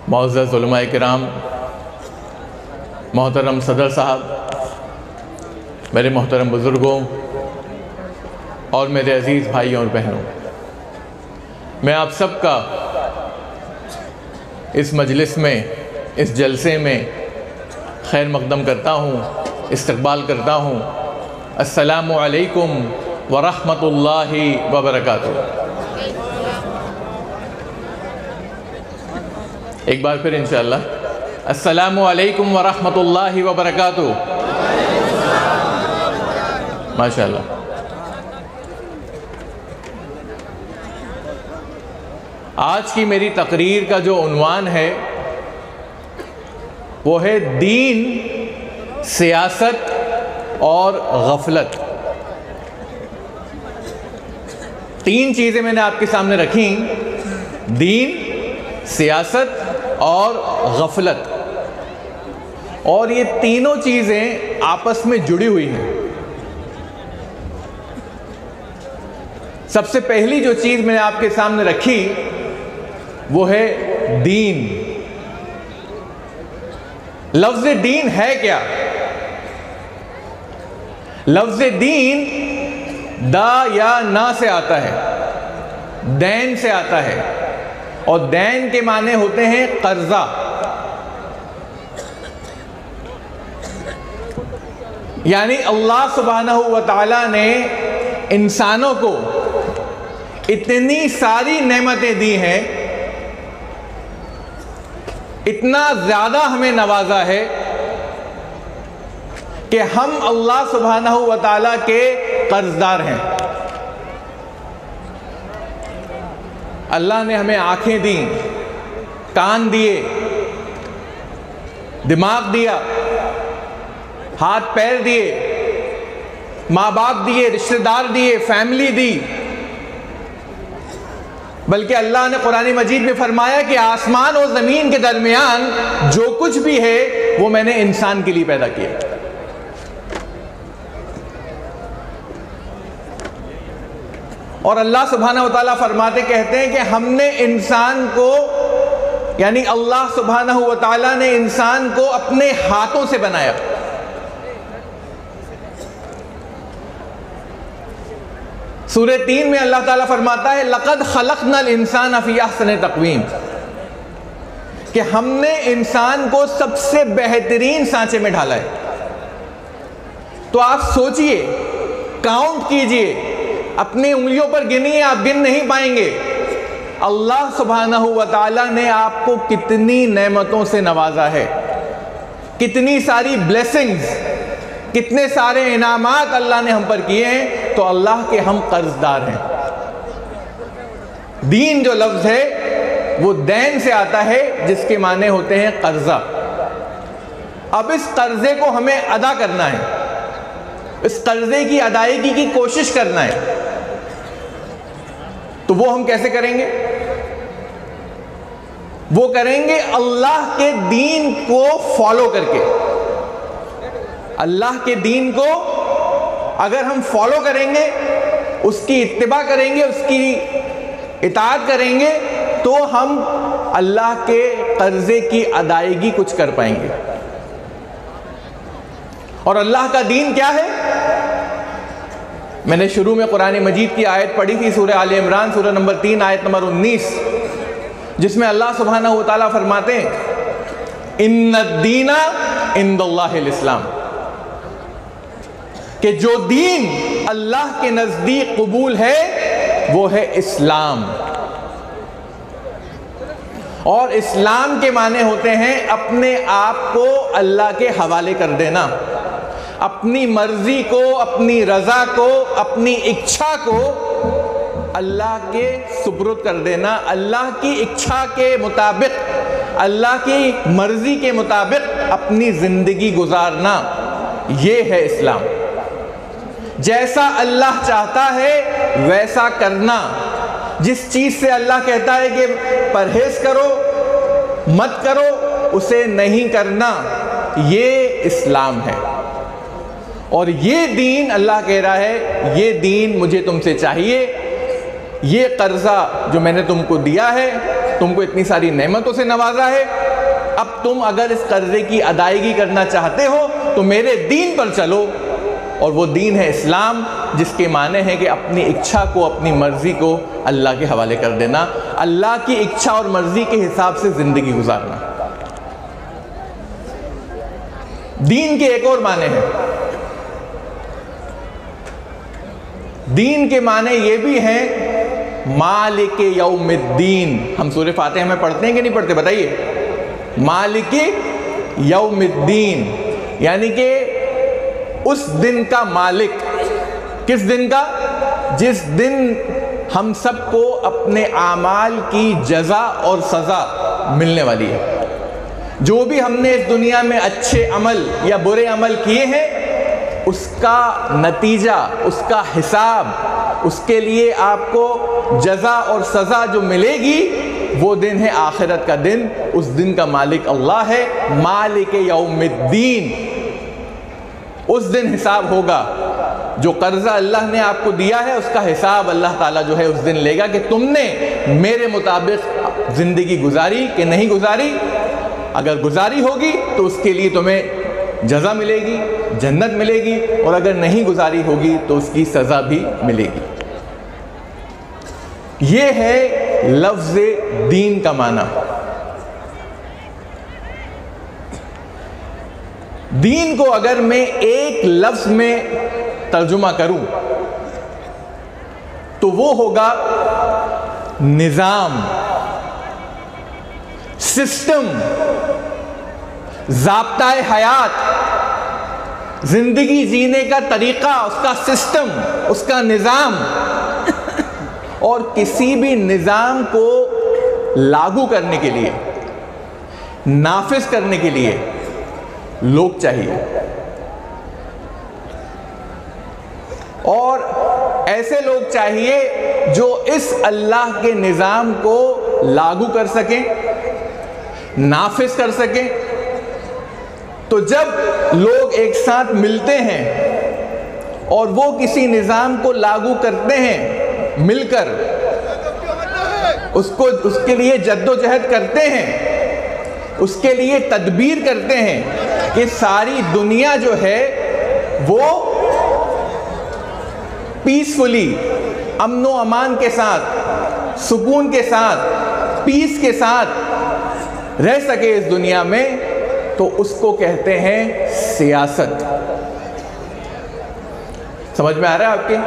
معزز علماء کرام، محترم صدر صاحب، میرے محترم بزرگوں اور میرے عزیز بھائیوں اور بہنوں، میں آپ سب کا اس مجلس میں، اس جلسے میں خیر مقدم کرتا ہوں، استقبال کرتا ہوں۔ السلام علیکم ورحمۃ اللہ وبرکاتہ۔ ایک بار پھر انشاءاللہ السلام علیکم ورحمۃ اللہ وبرکاتہ۔ ماشاءاللہ۔ آج کی میری تقریر کا جو عنوان ہے وہ ہے دین، سیاست اور غفلت۔ تین چیزیں میں نے آپ کے سامنے رکھیں: دین، سیاست اور غفلت، اور یہ تینوں چیزیں آپس میں جڑی ہوئی ہیں۔ سب سے پہلی جو چیز میں نے آپ کے سامنے رکھی وہ ہے دین۔ لفظ دین ہے کیا؟ لفظ دین دا یا نا سے آتا ہے، دین سے آتا ہے، اور دین کے معنی ہوتے ہیں قرضہ۔ یعنی اللہ سبحانہ و تعالیٰ نے انسانوں کو اتنی ساری نعمتیں دی ہیں، اتنا زیادہ ہمیں نوازا ہے کہ ہم اللہ سبحانہ و تعالیٰ کے قرض دار ہیں۔ اللہ نے ہمیں آنکھیں دیں، کان دیے، دماغ دیا، ہاتھ پیر دیے، ماں باپ دیے، رشتہ دار دیے، فیملی دی، بلکہ اللہ نے قرآن مجید میں فرمایا کہ آسمان اور زمین کے درمیان جو کچھ بھی ہے وہ میں نے انسان کے لیے پیدا کیا۔ اور اللہ سبحانہ و تعالیٰ فرماتے کہتے ہیں کہ ہم نے انسان کو، یعنی اللہ سبحانہ و تعالیٰ نے انسان کو اپنے ہاتھوں سے بنایا۔ سورہ 3 میں اللہ تعالیٰ فرماتا ہے لَقَدْ خَلَقْنَا الْإِنسَانَ فِي أَحْسَنِ تَقْوِيمٍ، کہ ہم نے انسان کو سب سے بہترین سانچے میں ڈھالا ہے۔ تو آپ سوچئے، کاؤنٹ کیجئے، اپنی انگلیوں پر گنیے، آپ گن نہیں پائیں گے اللہ سبحانہ و تعالیٰ نے آپ کو کتنی نعمتوں سے نوازا ہے، کتنی ساری بلیسنگز، کتنے سارے انعامات اللہ نے ہم پر کیے ہیں۔ تو اللہ کے ہم قرض دار ہیں۔ دین جو لفظ ہے وہ دین سے آتا ہے، جس کے معنی ہوتے ہیں قرضہ۔ اب اس قرضے کو ہمیں ادا کرنا ہے، اس قرضے کی ادائیگی کی کوشش کرنا ہے۔ تو وہ ہم کیسے کریں گے؟ وہ کریں گے اللہ کے دین کو فالو کر کے۔ اللہ کے دین کو اگر ہم فالو کریں گے، اس کی اتباع کریں گے، اس کی اطاعت کریں گے، تو ہم اللہ کے قرضے کی ادائیگی کچھ کر پائیں گے۔ اور اللہ کا دین کیا ہے؟ میں نے شروع میں قرآن مجید کی آیت پڑھی تھی، سورہ آل عمران، سورہ نمبر 3، آیت نمبر 19، جس میں اللہ سبحانہ و تعالیٰ فرماتے ہیں ان الدین عند اللہ الاسلام، کہ جو دین اللہ کے نزدیک قبول ہے وہ ہے اسلام۔ اور اسلام کے معنی ہوتے ہیں اپنے آپ کو اللہ کے حوالے کر دینا، اپنی مرضی کو، اپنی رضا کو، اپنی اچھا کو اللہ کے سپرد کر دینا، اللہ کی اچھا کے مطابق، اللہ کی مرضی کے مطابق اپنی زندگی گزارنا، یہ ہے اسلام۔ جیسا اللہ چاہتا ہے ویسا کرنا، جس چیز سے اللہ کہتا ہے کہ پرہیز کرو، مت کرو، اسے نہیں کرنا، یہ اسلام ہے۔ اور یہ دین اللہ کہہ رہا ہے یہ دین مجھے تم سے چاہیے، یہ قرضہ جو میں نے تم کو دیا ہے، تم کو اتنی ساری نعمتوں سے نوازا ہے، اب تم اگر اس قرضے کی ادائیگی کرنا چاہتے ہو تو میرے دین پر چلو، اور وہ دین ہے اسلام، جس کے معنی ہے کہ اپنی اچھا کو، اپنی مرضی کو اللہ کے حوالے کر دینا، اللہ کی اچھا اور مرضی کے حساب سے زندگی گزارنا۔ دین کے ایک اور معنی ہے، دین کے معنی یہ بھی ہیں مالک یوم الدین۔ ہم سورہ فاتحہ میں پڑھتے ہیں کہ نہیں پڑھتے؟ بتائیے، مالک یوم الدین، یعنی کہ اس دن کا مالک۔ کس دن کا؟ جس دن ہم سب کو اپنے اعمال کی جزا اور سزا ملنے والی ہے۔ جو بھی ہم نے اس دنیا میں اچھے عمل یا برے عمل کیے ہیں، اس کا نتیجہ، اس کا حساب، اس کے لیے آپ کو جزا اور سزا جو ملے گی، وہ دن ہے آخرت کا دن۔ اس دن کا مالک اللہ ہے، مالک یوم الدین۔ اس دن حساب ہوگا۔ جو قرضہ اللہ نے آپ کو دیا ہے، اس کا حساب اللہ تعالیٰ جو ہے اس دن لے گا کہ تم نے میرے مطابق زندگی گزاری کہ نہیں گزاری۔ اگر گزاری ہوگی تو اس کے لیے تمہیں جزا ملے گی، جنت ملے گی، اور اگر نہیں گزاری ہوگی تو اس کی سزا بھی ملے گی۔ یہ ہے لفظ دین کا معنی۔ دین کو اگر میں ایک لفظ میں ترجمہ کروں تو وہ ہوگا نظام، سسٹم، ضابطۂ حیات، زندگی جینے کا طریقہ، اس کا سسٹم، اس کا نظام۔ اور کسی بھی نظام کو لاگو کرنے کے لیے، نافذ کرنے کے لیے لوگ چاہیے، اور ایسے لوگ چاہیے جو اس اللہ کے نظام کو لاگو کر سکیں، نافذ کر سکیں۔ تو جب لوگ ایک ساتھ ملتے ہیں اور وہ کسی نظام کو لاگو کرتے ہیں، مل کر اس کے لیے جد و جہد کرتے ہیں، اس کے لیے تدبیر کرتے ہیں کہ ساری دنیا جو ہے وہ پیسفلی، امن و امان کے ساتھ، سکون کے ساتھ، پیس کے ساتھ رہ سکے اس دنیا میں، تو اس کو کہتے ہیں سیاست۔ سمجھ میں آ رہا ہے آپ کے؟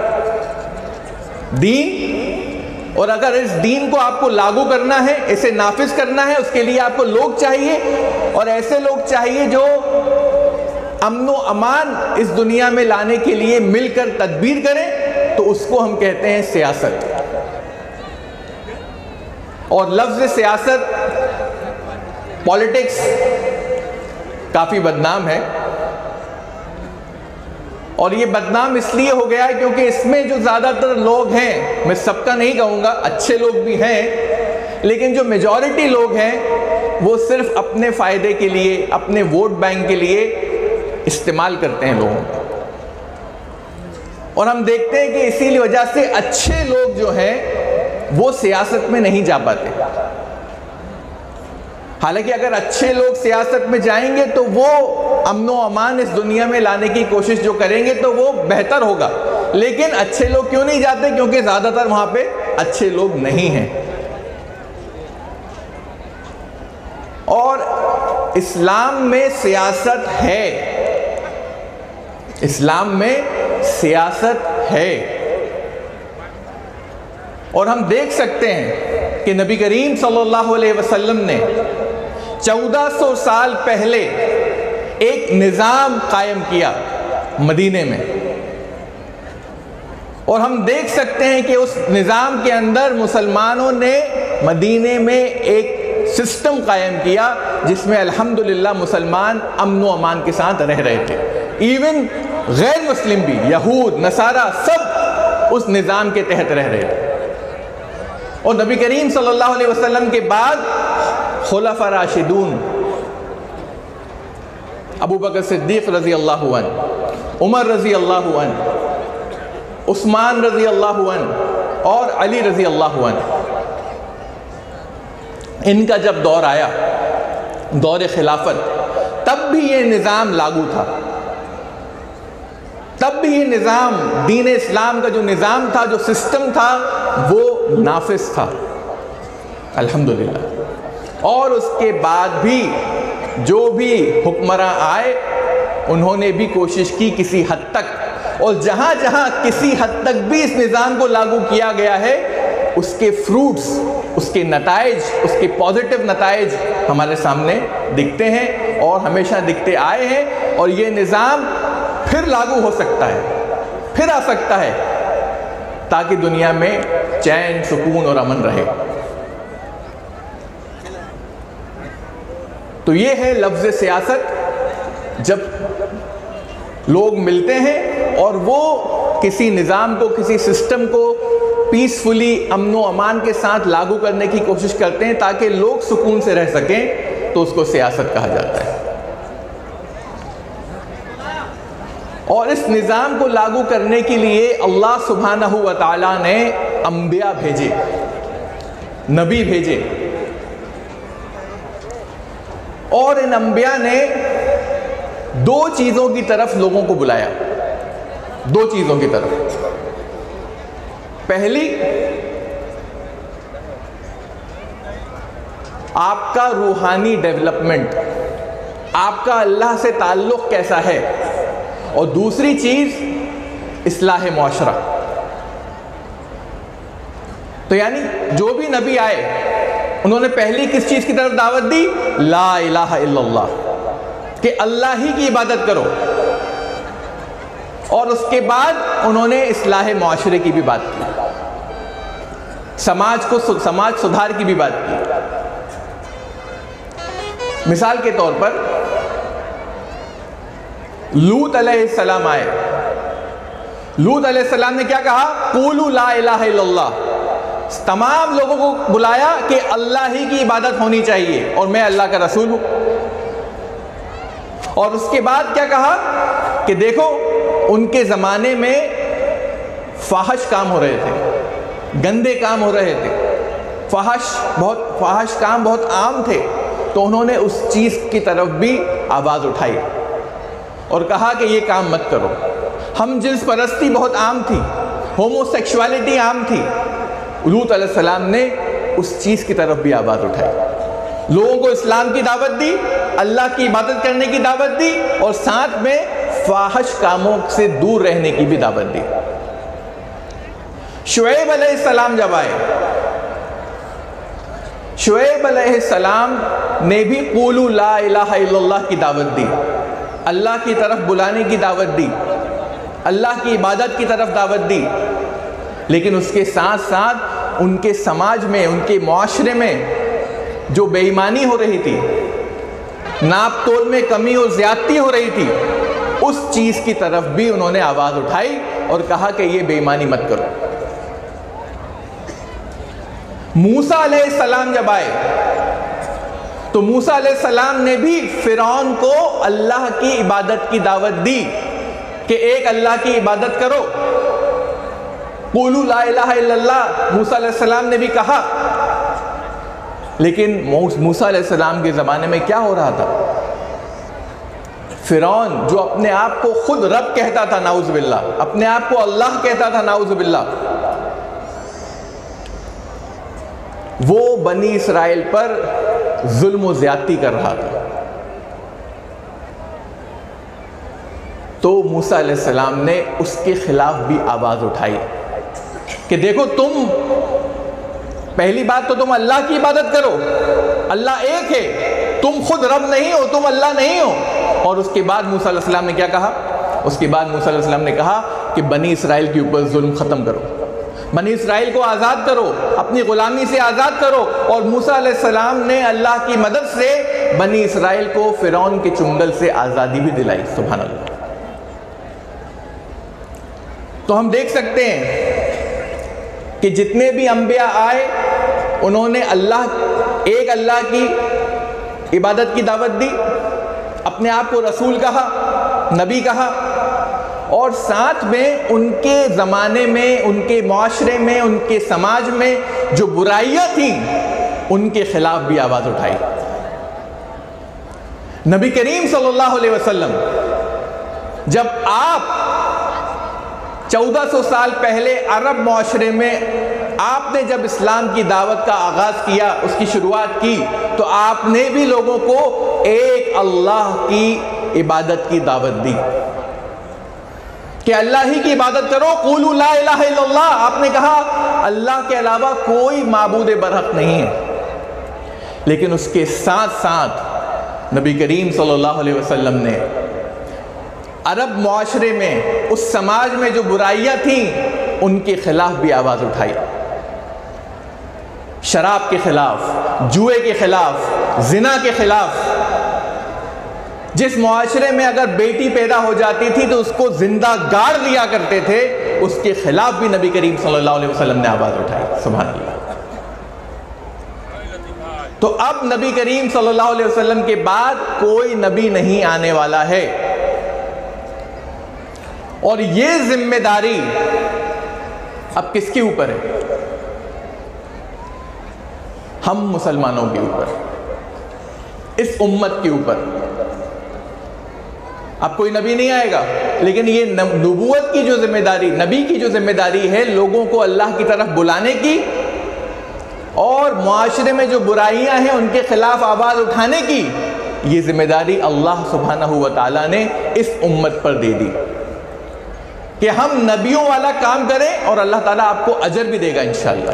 دین، اور اگر اس دین کو آپ کو لاگو کرنا ہے، اسے نافذ کرنا ہے، اس کے لیے آپ کو لوگ چاہیے، اور ایسے لوگ چاہیے جو امن و امان اس دنیا میں لانے کے لیے مل کر تدبیر کریں، تو اس کو ہم کہتے ہیں سیاست۔ اور لفظ سیاست، پالیٹکس، کافی بدنام ہے، اور یہ بدنام اس لیے ہو گیا ہے کیونکہ اس میں جو زیادہ تر لوگ ہیں، میں سب کا نہیں کہوں گا، اچھے لوگ بھی ہیں، لیکن جو میجورٹی لوگ ہیں وہ صرف اپنے فائدے کے لیے، اپنے ووٹ بینک کے لیے استعمال کرتے ہیں لوگوں کو۔ اور ہم دیکھتے ہیں کہ اسی وجہ سے اچھے لوگ جو ہیں وہ سیاست میں نہیں جا پاتے۔ حالانکہ اگر اچھے لوگ سیاست میں جائیں گے تو وہ امن و امان اس دنیا میں لانے کی کوشش جو کریں گے تو وہ بہتر ہوگا، لیکن اچھے لوگ کیوں نہیں جاتے؟ کیونکہ زیادہ تر وہاں پہ اچھے لوگ نہیں ہیں۔ اور اسلام میں سیاست ہے، اسلام میں سیاست ہے، اور ہم دیکھ سکتے ہیں کہ نبی کریم صلی اللہ علیہ وسلم نے 1400 سال پہلے ایک نظام قائم کیا مدینے میں، اور ہم دیکھ سکتے ہیں کہ اس نظام کے اندر مسلمانوں نے مدینے میں ایک سسٹم قائم کیا جس میں الحمدللہ مسلمان امن و امان کے ساتھ رہ رہے تھے۔ ایون غیر مسلم بھی، یہود، نصارہ، سب اس نظام کے تحت رہ رہے تھے۔ اور نبی کریم صلی اللہ علیہ وسلم کے بعد خلفاء راشدون، ابو بکر صدیق رضی اللہ عنہ، عمر رضی اللہ عنہ، عثمان رضی اللہ عنہ، اور علی رضی اللہ عنہ، ان کا جب دور آیا، دور خلافت، تب بھی یہ نظام لاگو تھا، تب بھی یہ نظام، دین اسلام کا جو نظام تھا، جو سسٹم تھا، وہ نافذ تھا الحمدللہ۔ اور اس کے بعد بھی جو بھی حکمراں آئے، انہوں نے بھی کوشش کی کسی حد تک، اور جہاں جہاں کسی حد تک بھی اس نظام کو لاگو کیا گیا ہے، اس کے فروٹس، اس کے نتائج، اس کے پازیٹیو نتائج ہمارے سامنے دکھتے ہیں اور ہمیشہ دکھتے آئے ہیں، اور یہ نظام پھر لاگو ہو سکتا ہے، پھر آ سکتا ہے، تاکہ دنیا میں چین، سکون اور امن رہے۔ تو یہ ہے لفظ سیاست۔ جب لوگ ملتے ہیں اور وہ کسی نظام کو، کسی سسٹم کو پیسفلی، امن و امان کے ساتھ لاگو کرنے کی کوشش کرتے ہیں تاکہ لوگ سکون سے رہ سکیں، تو اس کو سیاست کہا جاتا ہے۔ اور اس نظام کو لاگو کرنے کے لیے اللہ سبحانہ و تعالیٰ نے انبیاء بھیجے، نبی بھیجے، اور ان انبیاء نے دو چیزوں کی طرف لوگوں کو بلایا، دو چیزوں کی طرف۔ پہلی، آپ کا روحانی ڈیولپمنٹ، آپ کا اللہ سے تعلق کیسا ہے، اور دوسری چیز اصلاح معاشرہ۔ تو یعنی جو بھی نبی آئے، انہوں نے پہلی کس چیز کی طرف دعوت دی؟ لا الہ الا اللہ، کہ اللہ ہی کی عبادت کرو، اور اس کے بعد انہوں نے اصلاح معاشرے کی بھی بات کی، سماج سدھار کی بھی بات کی۔ مثال کے طور پر لوط علیہ السلام آئے، لوط علیہ السلام نے کیا کہا؟ قولوا لا الہ الا اللہ، تمام لوگوں کو بلایا کہ اللہ ہی کی عبادت ہونی چاہیے اور میں اللہ کا رسول ہوں۔ اور اس کے بعد کیا کہا کہ دیکھو، ان کے زمانے میں فاحش کام ہو رہے تھے، گندے کام ہو رہے تھے، فاحش کام بہت عام تھے، تو انہوں نے اس چیز کی طرف بھی آواز اٹھائی اور کہا کہ یہ کام مت کرو۔ ہم جنس پرستی بہت عام تھی، ہومو سیکشوالٹی عام تھی، لوط علیہ السلام نے اس چیز کی طرف بھی آواز اٹھائی، لوگوں کو اسلام کی دعوت دی، اللہ کی عبادت کرنے کی دعوت دی، اور ساتھ میں فاحش کاموں سے دور رہنے کی بھی دعوت دی۔ شعیب علیہ السلام جب آئے، شعیب علیہ السلام نے بھی قولوا لا الہ الا اللہ کی دعوت دی، اللہ کی طرف بلانے کی دعوت دی، اللہ کی عبادت کی طرف دعوت دی، لیکن اس کے ساتھ ساتھ ان کے سماج میں، ان کے معاشرے میں جو بے ایمانی ہو رہی تھی، ناپ تول میں کمی اور زیادتی ہو رہی تھی، اس چیز کی طرف بھی انہوں نے آواز اٹھائی اور کہا کہ یہ بے ایمانی مت کرو۔ موسیٰ علیہ السلام جب آئے تو موسیٰ علیہ السلام نے بھی فرعون کو اللہ کی عبادت کی دعوت دی کہ ایک اللہ کی عبادت کرو، قولوا لا الہ الا اللہ موسیٰ علیہ السلام نے بھی کہا۔ لیکن موسیٰ علیہ السلام کے زمانے میں کیا ہو رہا تھا؟ فرعون جو اپنے آپ کو خود رب کہتا تھا، نعوذ باللہ، اپنے آپ کو اللہ کہتا تھا، نعوذ باللہ، وہ بنی اسرائیل پر ظلم و زیادتی کر رہا تھا۔ تو موسیٰ علیہ السلام نے اس کے خلاف بھی آواز اٹھائی کہ دیکھو، تم پہلی بات تو تم اللہ کی عبادت کرو، اللہ ایک ہے، تم خود رب نہیں ہو، تم اللہ نہیں ہو۔ اور اس کے بعد موسیٰ علیہ السلام نے کیا کہا؟ اس کے بعد موسیٰ علیہ السلام نے کہا کہ بنی اسرائیل کے اوپر ظلم ختم کرو، بنی اسرائیل کو آزاد کرو، اپنی غلامی سے آزاد کرو۔ اور موسیٰ علیہ السلام نے اللہ کی مدد سے بنی اسرائیل کو فرعون کے چنگل سے آزادی بھی دلائی، سبحان اللہ۔ تو ہم دیکھ سکتے ہیں کہ جتنے بھی انبیاء آئے، انہوں نے ایک اللہ کی عبادت کی دعوت دی، اپنے آپ کو رسول کہا، نبی کہا، اور ساتھ میں ان کے زمانے میں، ان کے معاشرے میں، ان کے سماج میں جو برائیاں تھیں ان کے خلاف بھی آواز اٹھائی۔ نبی کریم صلی اللہ علیہ وسلم جب آپ 1400 سال پہلے عرب معاشرے میں آپ نے جب اسلام کی دعوت کا آغاز کیا، اس کی شروعات کی، تو آپ نے بھی لوگوں کو ایک اللہ کی عبادت کی دعوت دی کہ اللہ ہی کی عبادت کرو، قولوا لا الہ الا اللہ۔ آپ نے کہا اللہ کے علاوہ کوئی معبود برحق نہیں ہے، لیکن اس کے ساتھ ساتھ نبی کریم صلی اللہ علیہ وسلم نے عرب معاشرے میں، اس سماج میں جو برائیاں تھیں ان کے خلاف بھی آواز اٹھائی، شراب کے خلاف، جوئے کے خلاف، زنا کے خلاف۔ جس معاشرے میں اگر بیٹی پیدا ہو جاتی تھی تو اس کو زندہ گاڑ دیا کرتے تھے، اس کے خلاف بھی نبی کریم صلی اللہ علیہ وسلم نے آواز اٹھائی۔ سبحان اللہ۔ تو اب نبی کریم صلی اللہ علیہ وسلم کے بعد کوئی نبی نہیں آنے والا ہے، اور یہ ذمہ داری اب کس کے اوپر ہے؟ ہم مسلمانوں کے اوپر، اس امت کے اوپر۔ اب کوئی نبی نہیں آئے گا، لیکن یہ نبوت کی جو ذمہ داری، نبی کی جو ذمہ داری ہے لوگوں کو اللہ کی طرف بلانے کی اور معاشرے میں جو برائیاں ہیں ان کے خلاف آواز اٹھانے کی، یہ ذمہ داری اللہ سبحانہ و تعالیٰ نے اس امت پر دے دی کہ ہم نبیوں والا کام کریں اور اللہ تعالیٰ آپ کو اجر بھی دے گا انشاءاللہ۔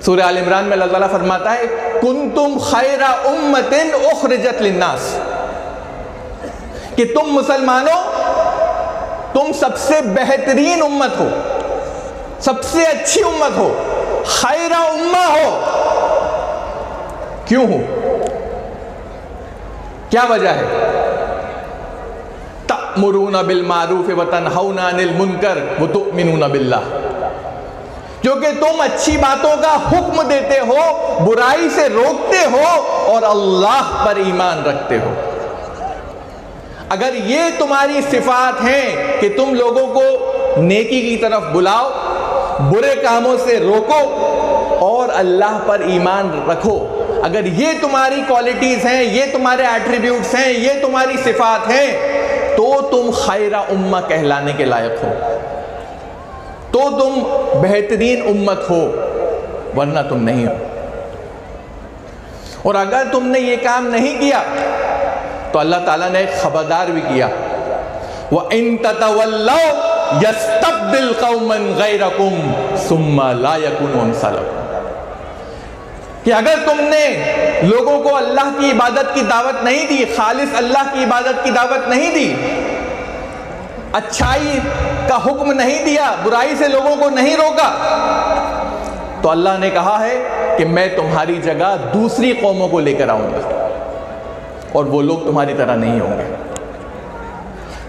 سورہ آل عمران میں اللہ تعالیٰ فرماتا ہے کنتم خیر امت اخرجت للناس، کہ تم مسلمانوں، تم سب سے بہترین امت ہو، سب سے اچھی امت ہو، خیر امہ ہو۔ کیوں ہو؟ کیا وجہ ہے؟ تأمرون بالمعروف وتنہون عن المنکر وتؤمنون باللہ، کیونکہ تم اچھی باتوں کا حکم دیتے ہو، برائی سے روکتے ہو اور اللہ پر ایمان رکھتے ہو۔ اگر یہ تمہاری صفات ہیں کہ تم لوگوں کو نیکی کی طرف بلاؤ، برے کاموں سے روکو اور اللہ پر ایمان رکھو، اگر یہ تمہاری کوالٹیز ہیں، یہ تمہارے ایٹریبیوٹس ہیں، یہ تمہاری صفات ہیں، تو تم خیر امہ کہلانے کے لائق ہو، تو تم بہترین امت ہو، ورنہ تم نہیں ہو۔ اور اگر تم نے یہ کام نہیں کیا تو اللہ تعالیٰ نے خبردار بھی کیا وَإِن تَتَوَلَّوْا يَسْتَبْدِلْ قَوْمًا غَيْرَكُمْ ثُمَّ لَا يَكُونُوا أَمْثَالَكُمْ، کہ اگر تم نے لوگوں کو اللہ کی عبادت کی دعوت نہیں دی، خالص اللہ کی عبادت کی دعوت نہیں دی، اچھائی کا حکم نہیں دیا، برائی سے لوگوں کو نہیں روکا، تو اللہ نے کہا ہے کہ میں تمہاری جگہ دوسری قوموں کو لے کر آؤں گا اور وہ لوگ تمہاری طرح نہیں ہوں گے۔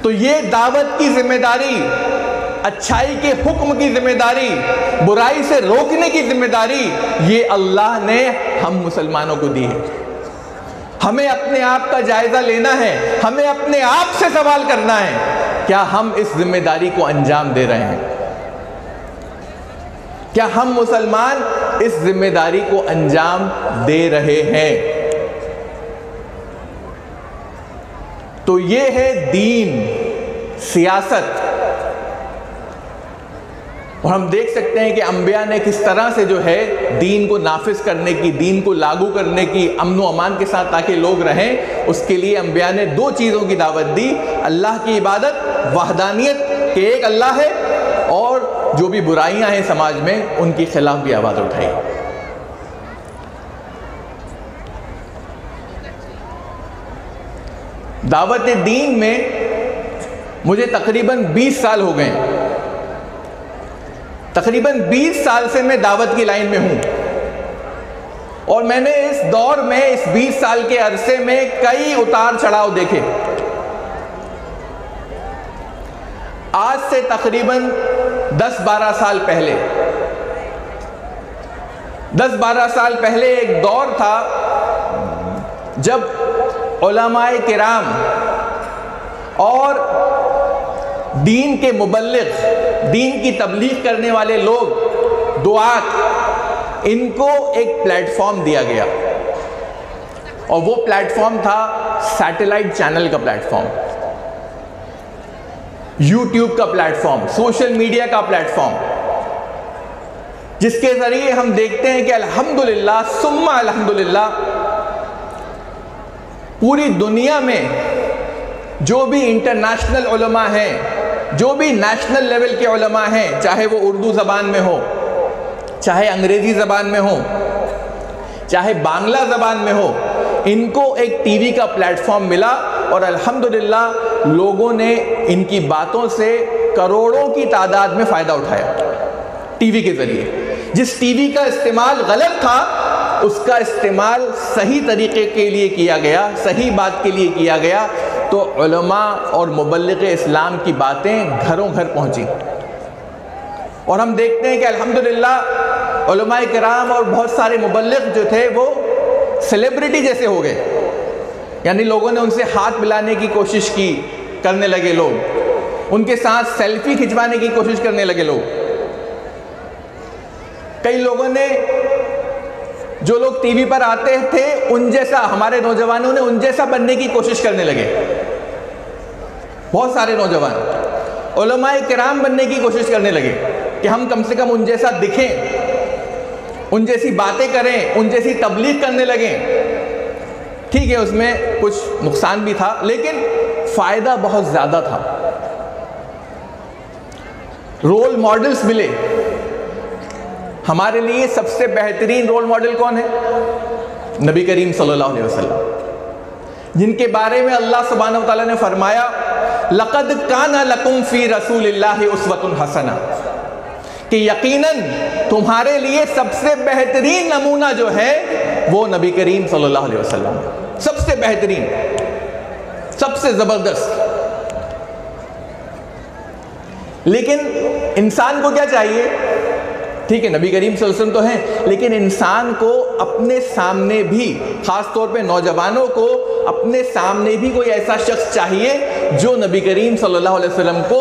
تو یہ دعوت کی ذمہ داری، اچھائی کے حکم کی ذمہ داری، برائی سے روکنے کی ذمہ داری، یہ اللہ نے ہم مسلمانوں کو دی ہے۔ ہمیں اپنے آپ کا جائزہ لینا ہے، ہمیں اپنے آپ سے سوال کرنا ہے، کیا ہم اس ذمہ داری کو انجام دے رہے ہیں؟ کیا ہم مسلمان اس ذمہ داری کو انجام دے رہے ہیں؟ تو یہ ہے دین، سیاست۔ اور ہم دیکھ سکتے ہیں کہ انبیاء نے کس طرح سے جو ہے دین کو نافذ کرنے کی، دین کو لاگو کرنے کی، امن و امان کے ساتھ تاکہ لوگ رہیں، اس کے لیے انبیاء نے دو چیزوں کی دعوت دی، اللہ کی عبادت، وحدانیت کہ ایک اللہ ہے، اور جو بھی برائیاں ہیں سماج میں ان کی خلاف بھی آواز اٹھائی۔ دعوت دین میں مجھے تقریباً 20 سال ہو گئے، تقریباً 20 سال سے میں دعوت کی لائن میں ہوں، اور میں نے اس دور میں، اس 20 سال کے عرصے میں کئی اتار چڑھاؤ دیکھے۔ آج سے تقریباً 10-12 سال پہلے، 10-12 سال پہلے ایک دور تھا جب علماء کرام اور دین کے مبلغ، دین کی تبلیغ کرنے والے لوگ، دعات، ان کو ایک پلیٹ فارم دیا گیا، اور وہ پلیٹ فارم تھا سیٹلائٹ چینل کا پلیٹ فارم، یوٹیوب کا پلیٹ فارم، سوشل میڈیا کا پلیٹ فارم، جس کے ذریعے ہم دیکھتے ہیں کہ الحمدللہ ثم الحمدللہ پوری دنیا میں جو بھی انٹرنیشنل علماء ہیں، جو بھی نیشنل لیول کے علماء ہیں، چاہے وہ اردو زبان میں ہو، چاہے انگریزی زبان میں ہو، چاہے بانگلہ زبان میں ہو، ان کو ایک ٹی وی کا پلیٹ فارم ملا، اور الحمدللہ لوگوں نے ان کی باتوں سے کروڑوں کی تعداد میں فائدہ اٹھایا ٹی وی کے ذریعے۔ جس ٹی وی کا استعمال غلط تھا، اس کا استعمال صحیح طریقے کے لیے کیا گیا، صحیح بات کے لیے کیا گیا، تو علماء اور مبلغ اسلام کی باتیں گھروں گھر پہنچی، اور ہم دیکھتے ہیں کہ الحمدللہ علماء کرام اور بہت سارے مبلغ جو تھے وہ سیلیبریٹی جیسے ہو گئے، یعنی لوگوں نے ان سے ہاتھ ملانے کی کوشش کی، کرنے لگے لوگ، ان کے ساتھ سیلفی کھنچوانے کی کوشش کرنے لگے لوگ۔ کئی لوگوں نے، جو لوگ ٹی وی پر آتے تھے ان جیسا، ہمارے نوجوانوں نے ان جیسا بننے کی کوشش کرنے لگے، بہت سارے نوجوان علماء کرام بننے کی کوشش کرنے لگے کہ ہم کم سے کم ان جیسا دکھیں، ان جیسی باتیں کریں، ان جیسی تبلیغ کرنے لگیں۔ ٹھیک ہے، اس میں کچھ نقصان بھی تھا، لیکن فائدہ بہت زیادہ تھا۔ رول ماڈلز ملے۔ ہمارے لیے سب سے بہترین رول ماڈل کون ہے؟ نبی کریم صلی اللہ علیہ وسلم، جن کے بارے میں اللہ سبحانہ وتعالیٰ نے فرمایا لَقَدْ كَانَ لَكُمْ فِي رَسُولِ اللَّهِ أُسْوَةٌ حَسَنَةٌ، کہ یقیناً تمہارے لیے سب سے بہترین نمونہ جو ہے وہ نبی کریم صلی اللہ علیہ وسلم، سب سے بہترین، سب سے زبردست۔ لیکن انسان کو کیا چاہیے؟ ٹھیک ہے، نبی کریم صلی اللہ علیہ وسلم تو ہیں، لیکن انسان کو اپنے سامنے بھی، خاص طور پہ نوجوانوں کو اپنے سامنے بھی کوئی ایسا شخص چاہیے جو نبی کریم صلی اللہ علیہ وسلم کو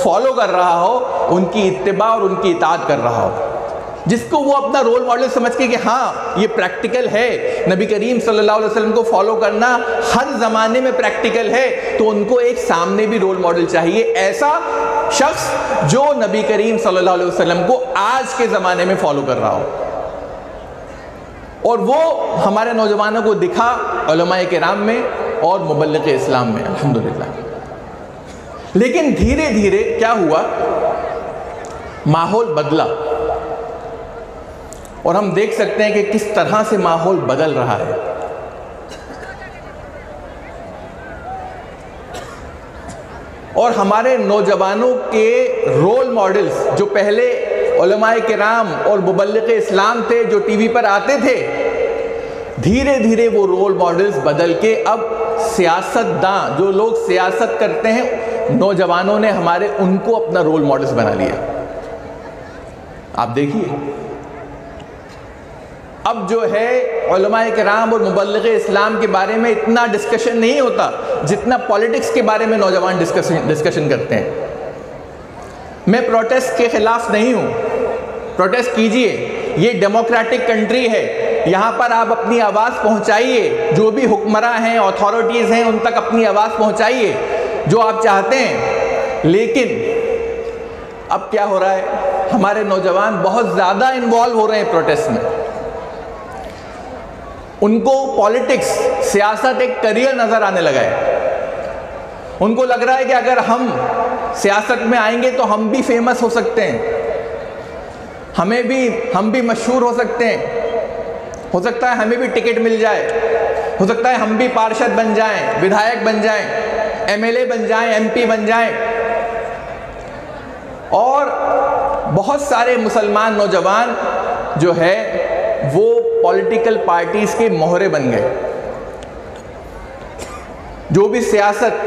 فالو کر رہا ہو، ان کی اتباع اور ان کی اطاعت کر رہا ہو، جس کو وہ اپنا رول ماڈل سمجھ کے کہ ہاں یہ پریکٹیکل ہے، نبی کریم صلی اللہ علیہ وسلم کو فالو کرنا ہر زمانے میں پریکٹیکل ہے، تو ان کو ایک سامنے بھی رول ماڈل چاہیے، ایسا شخص جو نبی کریم صلی اللہ علیہ وسلم کو آج کے زمانے میں فالو کر رہا ہو۔ اور وہ ہمارے نوجوانوں کو دکھا علماء کرام میں اور مبلغ اسلام میں، الحمدللہ۔ لیکن دھیرے دھیرے کیا ہوا؟ ماحول بدلا، اور ہم دیکھ سکتے ہیں کہ کس طرح سے ماحول بدل رہا ہے۔ اور ہمارے نوجوانوں کے رول ماڈلز جو پہلے علماء کرام اور مبلغ اسلام تھے جو ٹی وی پر آتے تھے، دھیرے دھیرے وہ رول ماڈلز بدل کے اب سیاست داں، جو لوگ سیاست کرتے ہیں، نوجوانوں نے ہمارے ان کو اپنا رول ماڈلز بنا لیا۔ آپ دیکھیے اب جو ہے علماء کرام اور مبلغ اسلام کے بارے میں اتنا ڈسکشن نہیں ہوتا جتنا پولیٹکس کے بارے میں نوجوان ڈسکشن کرتے ہیں۔ میں پروٹیسٹ کے خلاف نہیں ہوں، پروٹیسٹ کیجئے، یہ ڈیموکریٹک کنٹری ہے، یہاں پر آپ اپنی آواز پہنچائیے، جو بھی حکمراں ہیں، اتھارٹیز ہیں، ان تک اپنی آواز پہنچائیے جو آپ چاہتے ہیں۔ لیکن اب کیا ہو رہا ہے؟ ہمارے نوجوان بہت زیادہ انوالو ہو رہے ہیں پروٹیسٹ میں، ان کو پولیٹکس، سیاست ایک کریئر نظر آنے لگا ہے۔ ان کو لگ رہا ہے کہ اگر ہم سیاست میں آئیں گے تو ہم بھی فیمس ہو سکتے ہیں، ہم بھی مشہور ہو سکتے ہیں، ہو سکتا ہے ہمیں بھی ٹکٹ مل جائے، ہو سکتا ہے ہم بھی پارشد بن جائیں، ودھایک بن جائیں، ایم ایل اے بن جائیں، ایم پی بن جائیں۔ اور بہت سارے مسلمان نوجوان جو ہے وہ پولیٹیکل پارٹیز کے مہرے بن گئے، جو بھی سیاست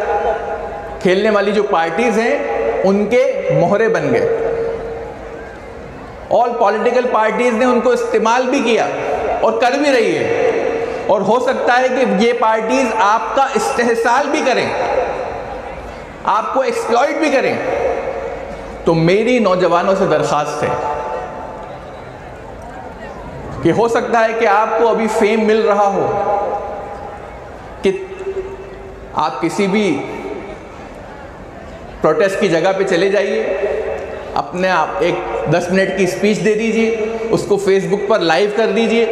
کھیلنے والی جو پارٹیز ہیں ان کے مہرے بن گئے، اور پولیٹیکل پارٹیز نے ان کو استعمال بھی کیا اور کر بھی رہی ہے، اور ہو سکتا ہے کہ یہ پارٹیز آپ کا استحصال بھی کریں، آپ کو ایکسپلائٹ بھی کریں، تو میری نوجوانوں سے درخواست ہے کہ ہو سکتا ہے کہ آپ کو ابھی فیم مل رہا ہو کہ آپ کسی بھی پروٹیسٹ کی جگہ پہ چلے جائیے، اپنے آپ ایک 10 منٹ کی اسپیچ دے دیجئے، اس کو فیس بک پر لائیو کر دیجئے،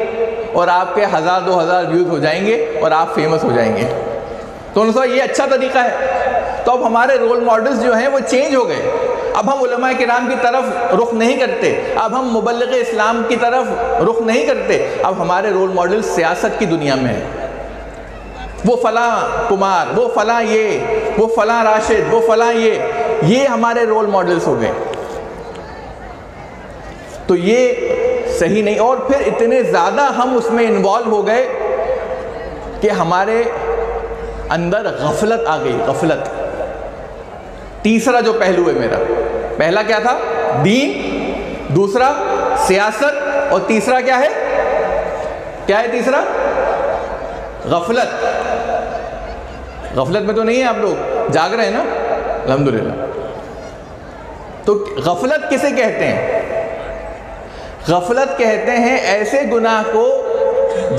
اور آپ کے 1000-2000 ویوز ہو جائیں گے اور آپ فیمس ہو جائیں گے۔ تو انہوں نے یہ اچھا طریقہ ہے۔ تو اب ہمارے رول ماڈلز جو ہیں وہ چینج ہو گئے، اب ہم علماء کرام کی طرف رخ نہیں کرتے، اب ہم مبلغ اسلام کی طرف رخ نہیں کرتے، اب ہمارے رول ماڈل سیاست کی دنیا میں ہیں۔ وہ فلاں کمار، وہ فلاں یہ، وہ فلاں راشد، وہ فلاں یہ ہمارے رول ماڈلز ہو گئے۔ تو یہ صحیح نہیں، اور پھر اتنے زیادہ ہم اس میں انوالو ہو گئے کہ ہمارے اندر غفلت آ گئی، غفلت۔ تیسرا جو پہلو ہے میرا، پہلا کیا تھا؟ دین، دوسرا سیاست، اور تیسرا کیا ہے؟ کیا ہے تیسرا؟ غفلت۔ غفلت میں تو نہیں ہے آپ لوگ، جاگ رہے ہیں نا الحمدللہ۔ تو غفلت کسے کہتے ہیں؟ غفلت کہتے ہیں ایسے گناہ کو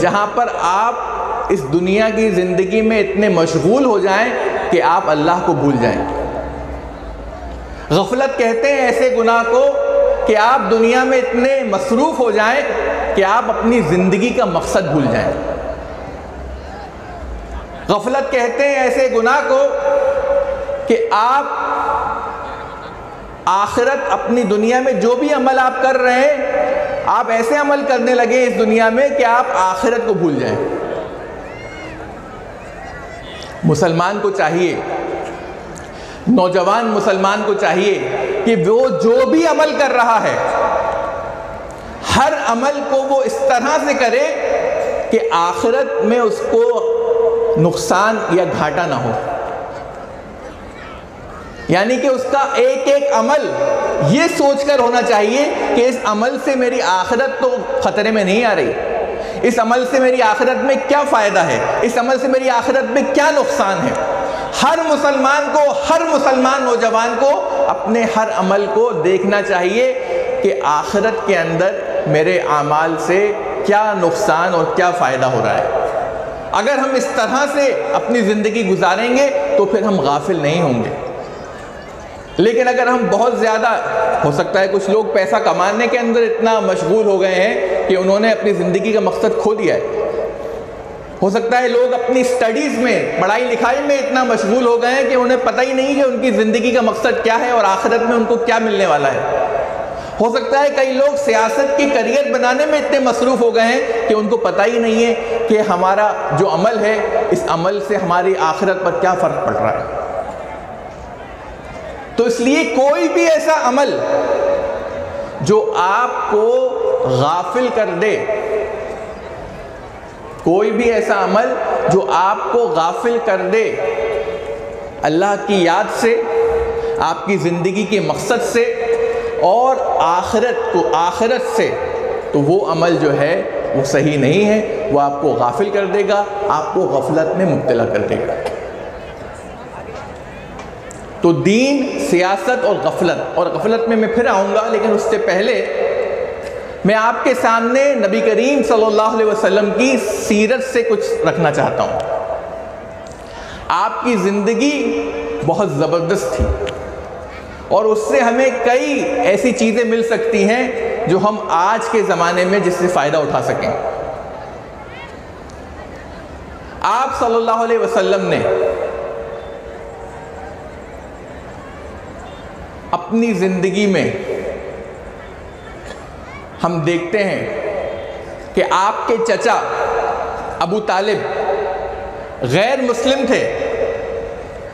جہاں پر آپ اس دنیا کی زندگی میں اتنے مشغول ہو جائیں کہ آپ اللہ کو بھول جائیں۔ غفلت کہتے ہیں ایسے گناہ کو کہ آپ دنیا میں اتنے مصروف ہو جائیں کہ آپ اپنی زندگی کا مقصد بھول جائیں۔ غفلت کہتے ہیں ایسے گناہ کو کہ آپ آخرت، اپنی دنیا میں جو بھی عمل آپ کر رہے ہیں، آپ ایسے عمل کرنے لگے اس دنیا میں کہ آپ آخرت کو بھول جائیں۔ مسلمان کو چاہیے، نوجوان مسلمان کو چاہیے کہ وہ جو بھی عمل کر رہا ہے، ہر عمل کو وہ اس طرح سے کرے کہ آخرت میں اس کو نقصان یا گھاٹا نہ ہو۔ یعنی کہ اس کا ایک ایک عمل یہ سوچ کر ہونا چاہیے کہ اس عمل سے میری آخرت تو خطرے میں نہیں آ رہی، اس عمل سے میری آخرت میں کیا فائدہ ہے، اس عمل سے میری آخرت میں کیا نقصان ہے۔ ہر مسلمان کو، ہر مسلمان نوجوان کو اپنے ہر عمل کو دیکھنا چاہیے کہ آخرت کے اندر میرے اعمال سے کیا نقصان اور کیا فائدہ ہو رہا ہے۔ اگر ہم اس طرح سے اپنی زندگی گزاریں گے تو پھر ہم غافل نہیں ہوں گے۔ لیکن اگر ہم بہت زیادہ، ہو سکتا ہے کچھ لوگ پیسہ کمانے کے اندر اتنا مشغول ہو گئے ہیں کہ انہوں نے اپنی زندگی کا مقصد کھو دیا ہے۔ ہو سکتا ہے لوگ اپنی سٹڈیز میں، پڑھائی لکھائی میں اتنا مشغول ہو گئے ہیں کہ انہیں پتہ ہی نہیں کہ ان کی زندگی کا مقصد کیا ہے اور آخرت میں ان کو کیا ملنے والا ہے۔ ہو سکتا ہے کئی لوگ سیاست کی کیریئر بنانے میں اتنے مصروف ہو گئے ہیں کہ ان کو پتہ ہی نہیں ہے کہ ہمارا جو عمل ہے، اس عمل سے ہماری آخرت پر کیا فرق پڑ رہا ہے۔ تو اس لیے کوئی بھی ایسا عمل جو آپ کو غافل کر دے، کوئی بھی ایسا عمل جو آپ کو غافل کر دے اللہ کی یاد سے، آپ کی زندگی کے مقصد سے اور آخرت سے، تو وہ عمل جو ہے وہ صحیح نہیں ہے، وہ آپ کو غافل کر دے گا، آپ کو غفلت میں مبتلا کر دے گا۔ تو دین، سیاست اور غفلت، اور غفلت میں پھر آؤں گا، لیکن اس سے پہلے میں آپ کے سامنے نبی کریم صلی اللہ علیہ وسلم کی سیرت سے کچھ رکھنا چاہتا ہوں۔ آپ کی زندگی بہت زبردست تھی، اور اس سے ہمیں کئی ایسی چیزیں مل سکتی ہیں جو ہم آج کے زمانے میں جس سے فائدہ اٹھا سکیں۔ آپ صلی اللہ علیہ وسلم نے اپنی زندگی میں، ہم دیکھتے ہیں کہ آپ کے چچا ابو طالب غیر مسلم تھے،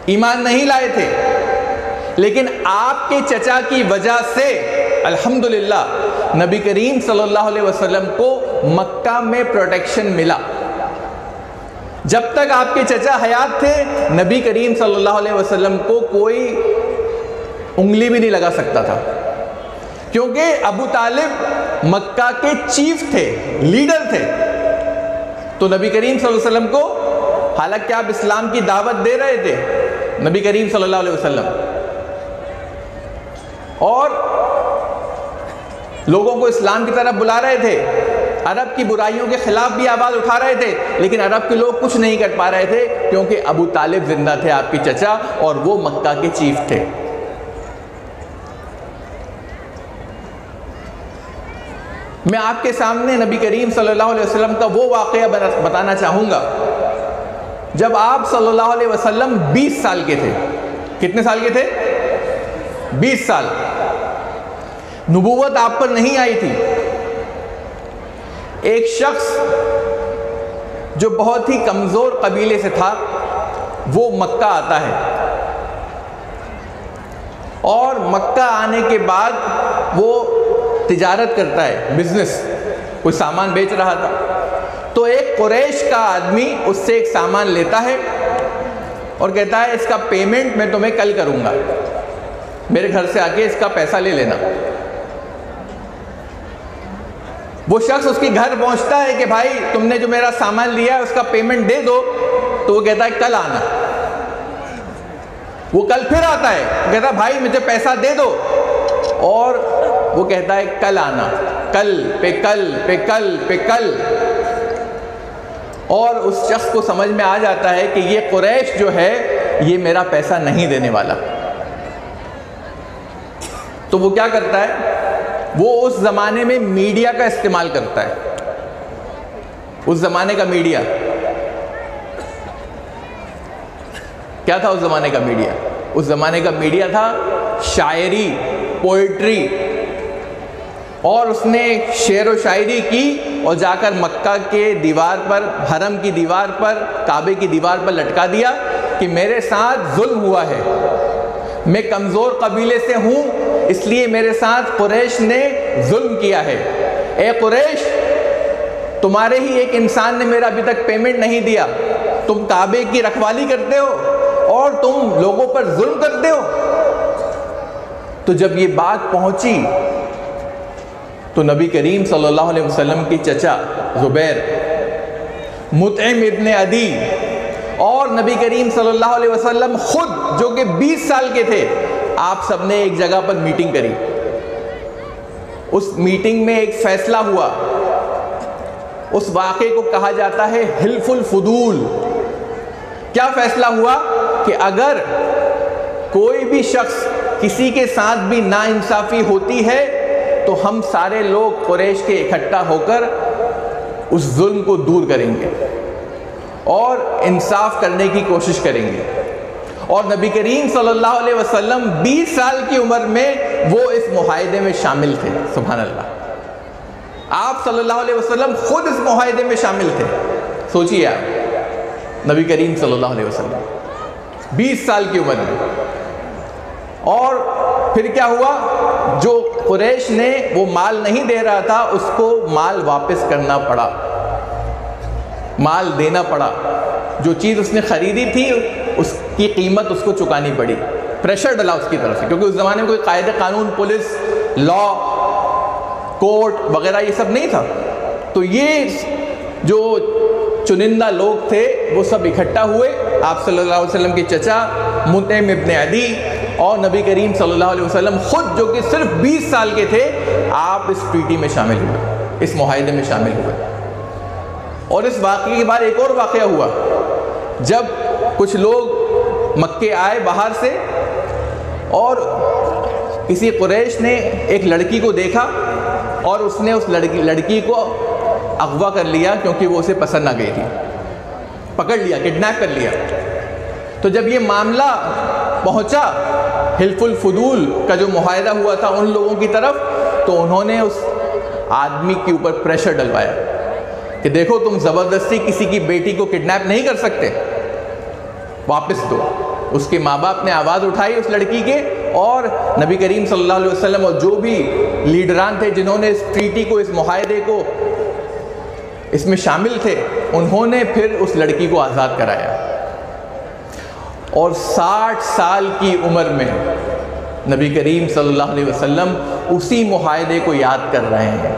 ایمان نہیں لائے تھے، لیکن آپ کے چچا کی وجہ سے الحمدللہ نبی کریم صلی اللہ علیہ وسلم کو مکہ میں پروٹیکشن ملا۔ جب تک آپ کے چچا حیات تھے، نبی کریم صلی اللہ علیہ وسلم کو کوئی انگلی بھی نہیں لگا سکتا تھا، کیونکہ ابو طالب مکہ کے چیف تھے، لیڈر تھے۔ تو نبی کریم صلی اللہ علیہ وسلم کو، حالانکہ آپ اسلام کی دعوت دے رہے تھے، نبی کریم صلی اللہ علیہ وسلم، اور لوگوں کو اسلام کی طرف بلا رہے تھے، عرب کی برائیوں کے خلاف بھی آواز اٹھا رہے تھے، لیکن عرب کے لوگ کچھ نہیں کر پا رہے تھے کیونکہ ابو طالب زندہ تھے، آپ کے چچا، اور وہ مکہ کے چیف تھے۔ میں آپ کے سامنے نبی کریم صلی اللہ علیہ وسلم کا وہ واقعہ بتانا چاہوں گا جب آپ صلی اللہ علیہ وسلم 20 سال کے تھے۔ کتنے سال کے تھے؟ 20 سال۔ نبوت آپ پر نہیں آئی تھی۔ ایک شخص جو بہت ہی کمزور قبیلے سے تھا وہ مکہ آتا ہے، اور مکہ آنے کے بعد وہ تجارت کرتا ہے، بزنس، کوئی سامان بیچ رہا تھا، تو ایک قریش کا آدمی اس سے ایک سامان لیتا ہے اور کہتا ہے اس کا پیمنٹ میں تمہیں کل کروں گا، میرے گھر سے آ کے اس کا پیسہ لے لینا۔ وہ شخص اس کے گھر پہنچتا ہے کہ بھائی تم نے جو میرا سامان لیا ہے اس کا پیمنٹ دے دو، تو وہ کہتا ہے کل آنا۔ وہ کل پھر آتا ہے، وہ کہتا ہے بھائی مجھے پیسہ دے دو، اور وہ کہتا ہے کل آنا، کل پہ کل پہ کل پہ کل، اور اس شخص کو سمجھ میں آ جاتا ہے کہ یہ قریش جو ہے یہ میرا پیسہ نہیں دینے والا۔ تو وہ کیا کرتا ہے؟ وہ اس زمانے میں میڈیا کا استعمال کرتا ہے۔ اس زمانے کا میڈیا کیا تھا؟ اس زمانے کا میڈیا، اس زمانے کا میڈیا تھا شاعری، پوئٹری، اور اس نے شعر و شاعری کی اور جا کر مکہ کے دیوار پر، حرم کی دیوار پر، کعبے کی دیوار پر لٹکا دیا کہ میرے ساتھ ظلم ہوا ہے، میں کمزور قبیلے سے ہوں، اس لیے میرے ساتھ قریش نے ظلم کیا ہے۔ اے قریش، تمہارے ہی ایک انسان نے میرا ابھی تک پیمنٹ نہیں دیا، تم کعبے کی رکھوالی کرتے ہو اور تم لوگوں پر ظلم کرتے ہو۔ تو جب یہ بات پہنچی تو نبی کریم صلی اللہ علیہ وسلم کی چچا زبیر، مطعم ابن عدی، اور نبی کریم صلی اللہ علیہ وسلم خود جو کہ 20 سال کے تھے، آپ سب نے ایک جگہ پر میٹنگ کری۔ اس میٹنگ میں ایک فیصلہ ہوا، اس واقعے کو کہا جاتا ہے حلف الفضول۔ کیا فیصلہ ہوا؟ کہ اگر کوئی بھی شخص کسی کے ساتھ بھی ناانصافی ہوتی ہے تو ہم سارے لوگ قریش کے اکٹھا ہو کر اس ظلم کو دور کریں گے اور انصاف کرنے کی کوشش کریں گے۔ اور نبی کریم صلی اللہ علیہ وسلم 20 سال کی عمر میں وہ اس معاہدے میں شامل تھے۔ سبحان اللہ، آپ صلی اللہ علیہ وسلم خود اس معاہدے میں شامل تھے۔ سوچئے آپ، نبی کریم صلی اللہ علیہ وسلم 20 سال کی عمر میں، اور پھر کیا ہوا؟ جو قریش نے وہ مال نہیں دے رہا تھا اس کو مال واپس کرنا پڑا، مال دینا پڑا، جو چیز اس نے خریدی تھی اس کی قیمت اس کو چکانی پڑی، پریشر ڈلا اس کی طرف سے، کیونکہ اس زمانے میں کوئی قاعدہ قانون، پولیس، لا، کورٹ وغیرہ یہ سب نہیں تھا۔ تو یہ جو چنندہ لوگ تھے وہ سب اکٹھا ہوئے، آپ صلی اللہ علیہ وسلم کے چچا مطعم ابن عدی اور نبی کریم صلی اللہ علیہ وسلم خود جو کہ صرف 20 سال کے تھے، آپ اس ٹریٹی میں شامل ہوئے، اس معاہدے میں شامل ہوئے۔ اور اس واقعے کے بعد ایک اور واقعہ ہوا، جب کچھ لوگ مکے آئے باہر سے، اور کسی قریش نے ایک لڑکی کو دیکھا اور اس نے اس لڑکی کو اغوا کر لیا کیونکہ وہ اسے پسند نہ گئی تھی، پکڑ لیا، کڈنیپ کر لیا۔ تو جب یہ معاملہ پہنچا حلف الفضول کا جو معاہدہ ہوا تھا ان لوگوں کی طرف، تو انہوں نے اس آدمی کے اوپر پریشر ڈلوایا کہ دیکھو تم زبردستی کسی کی بیٹی کو کڈنیپ نہیں کر سکتے، واپس دو۔ اس کے ماں باپ نے آواز اٹھائی اس لڑکی کے، اور نبی کریم صلی اللہ علیہ وسلم اور جو بھی لیڈران تھے جنہوں نے اس ٹریٹی کو، اس معاہدے کو اس میں شامل تھے، انہوں نے پھر اس لڑکی کو آزاد کرایا۔ اور 60 سال کی عمر میں نبی کریم صلی اللہ علیہ وسلم اسی معاہدے کو یاد کر رہے ہیں،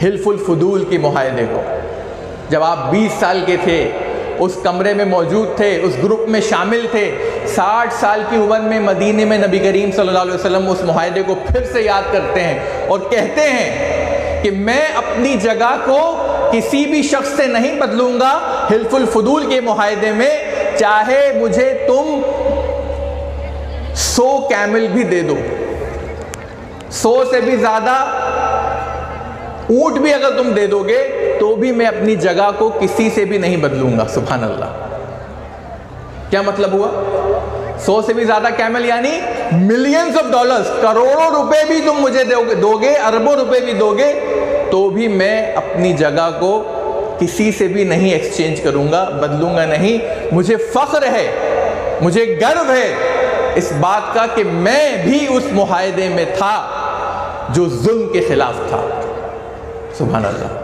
حلف الفضول کے معاہدے کو۔ جب آپ 20 سال کے تھے اس کمرے میں موجود تھے، اس گروپ میں شامل تھے۔ 60 سال کی عمر میں مدینے میں نبی کریم صلی اللہ علیہ وسلم اس معاہدے کو پھر سے یاد کرتے ہیں اور کہتے ہیں کہ میں اپنی جگہ کو کسی بھی شخص سے نہیں بدلوں گا حلف الفضول کے معاہدے میں، چاہے مجھے تم 100 کیمل بھی دے دو، 100 سے بھی زیادہ اونٹ بھی اگر تم دے دو گے تو بھی میں اپنی جگہ کو کسی سے بھی نہیں بدلوں گا۔ سبحان اللہ، کیا مطلب ہوا؟ 100 سے بھی زیادہ کیمل یعنی ملینز آف ڈالرز، کروڑوں روپے بھی تم مجھے دو گے، اربوں روپے بھی دو گے تو بھی میں اپنی جگہ کو کسی سے بھی نہیں ایکسچینج کروں گا، بدلوں گا نہیں۔ مجھے فخر ہے، مجھے گرو ہے اس بات کا کہ میں بھی اس معاہدے میں تھا جو ظلم کے خلاف تھا۔ سبحان اللہ،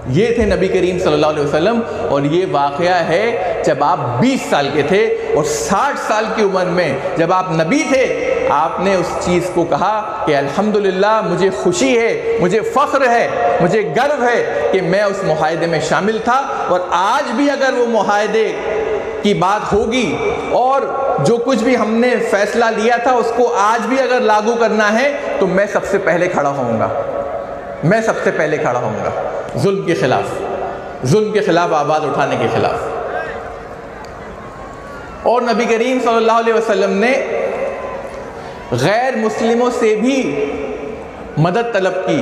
یہ تھے نبی کریم صلی اللہ علیہ وسلم، اور یہ واقعہ ہے جب آپ 20 سال کے تھے، اور 60 سال کی عمر میں جب آپ نبی تھے آپ نے اس چیز کو کہا کہ الحمدللہ مجھے خوشی ہے، مجھے فخر ہے، مجھے گرو ہے کہ میں اس معاہدے میں شامل تھا، اور آج بھی اگر وہ معاہدے کی بات ہوگی اور جو کچھ بھی ہم نے فیصلہ لیا تھا اس کو آج بھی اگر لاگو کرنا ہے تو میں سب سے پہلے کھڑا ہوں گا، میں سب سے پہلے کھڑا ہوں گا ظلم کے خلاف، ظلم کے خلاف آواز اٹھانے کے خلاف۔ اور نبی کریم صلی اللہ علیہ وسلم نے غیر مسلموں سے بھی مدد طلب کی۔